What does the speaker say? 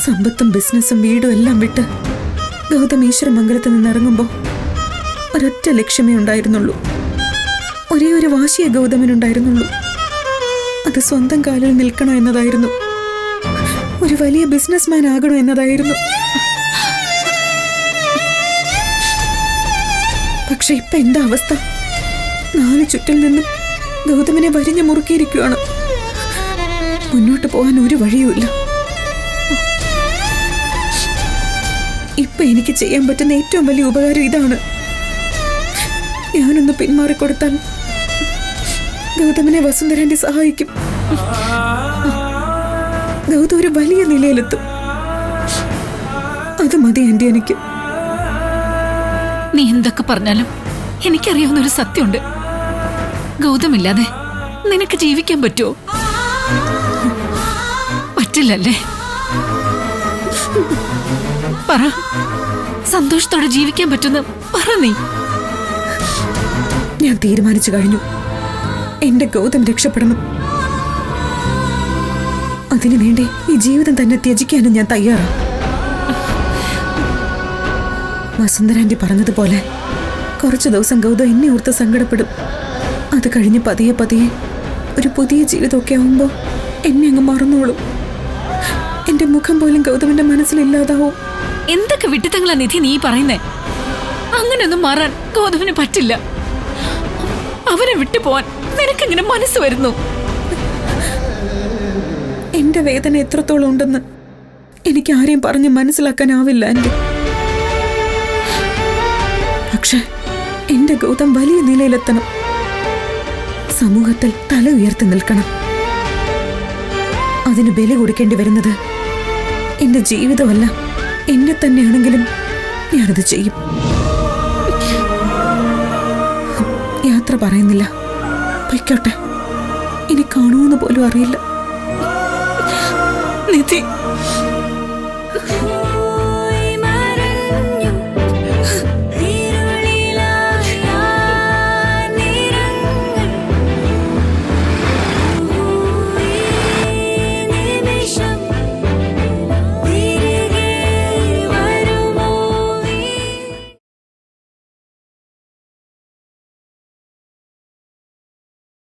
സമ്പത്തും ബിസിനസ്സും വീടും എല്ലാം വിട്ട് ഗൗതം ഈശ്വരമംഗലത്ത് നിന്ന് ഇറങ്ങുമ്പോൾ ഒരൊറ്റ ലക്ഷ്യമേ ഉണ്ടായിരുന്നുള്ളൂ. ഒരേ ഒരു വാശിയെ ഗൗതമനുണ്ടായിരുന്നുള്ളൂ. അത് സ്വന്തം കാലിൽ നിൽക്കണോ എന്നതായിരുന്നു. ഒരു വലിയ ബിസിനസ്മാൻ ആകണോ എന്നതായിരുന്നു. പക്ഷെ ഇപ്പൊ എന്താ അവസ്ഥ? 4 ചുറ്റിൽ നിന്നും ഗൗതമനെ വരിഞ്ഞു മുറുക്കിയിരിക്കുകയാണ്. മുന്നോട്ട് പോകാൻ ഒരു വഴിയുമില്ല. ഇപ്പൊ എനിക്ക് ചെയ്യാൻ പറ്റുന്ന ഏറ്റവും വലിയ ഉപകാരം ഇതാണ്. ഞാനൊന്ന് പിന്മാറിക്കൊടുത്താൽ ഗൗതമനെ വസുന്ധരാന്റി സഹായിക്കും. ഗൗതം ഒരു വലിയ നിലയിലെത്തും. അത് മതി ആന്റി എനിക്ക്. നീ എന്തൊക്കെ പറഞ്ഞാലും എനിക്കറിയാവുന്ന ഒരു സത്യമുണ്ട്. ഗൗതമില്ലാതെ നിനക്ക് ജീവിക്കാൻ പറ്റുമോ? പറ്റില്ലല്ലേ? പറ, സന്തോഷത്തോടെ ജീവിക്കാൻ പറ്റുന്ന പറ. നീ ഞാൻ തീരുമാനിച്ചു കഴിഞ്ഞു. എന്റെ ഗൗതം രക്ഷപ്പെടണം. അതിനുവേണ്ടി ഈ ജീവിതം തന്നെ ത്യജിക്കാനും ഞാൻ തയ്യാറാണ്. വസുന്ധരാന്റി പറഞ്ഞതുപോലെ കുറച്ചു ദിവസം ഗൗതം എന്നെ ഓർത്ത് സങ്കടപ്പെടും. അത് കഴിഞ്ഞ് പതിയെ പതിയെ ഒരു പുതിയ ജീവിതമൊക്കെ ആവുമ്പോൾ എന്നെ അങ്ങ് മറന്നോളും. എന്റെ മുഖം പോലും ഗൗതമിന്റെ മനസ്സിലില്ലാതാവും. എന്തൊക്കെ വിട്ടിത്തങ്ങളാ നിധി നീ പറയുന്നേ? അങ്ങനെയൊന്നും മാറാൻ ഗൗതമിന് പറ്റില്ല. അവനെ വിട്ടുപോവാൻ നിനക്കെങ്ങനെ മനസ്സ് വരുന്നു? എന്റെ വേദന എത്രത്തോളം ഉണ്ടെന്ന് എനിക്ക് ആരെയും പറഞ്ഞ് മനസ്സിലാക്കാനാവില്ല ആന്റി. പക്ഷെ എന്റെ ഗൗതം വലിയ നിലയിലെത്തണം. സമൂഹത്തിൽ തല ഉയർത്തി നിൽക്കണം. അതിന് ബലി കൊടുക്കേണ്ടി വരുന്നത് എന്റെ ജീവിതമല്ല, എന്നെ തന്നെയാണെങ്കിലും ഞാനത് ചെയ്യും. യാത്ര പറയുന്നില്ല, പൊയ്ക്കോട്ടെ. ഇനി കാണുമെന്ന് പോലും അറിയില്ല. നിധി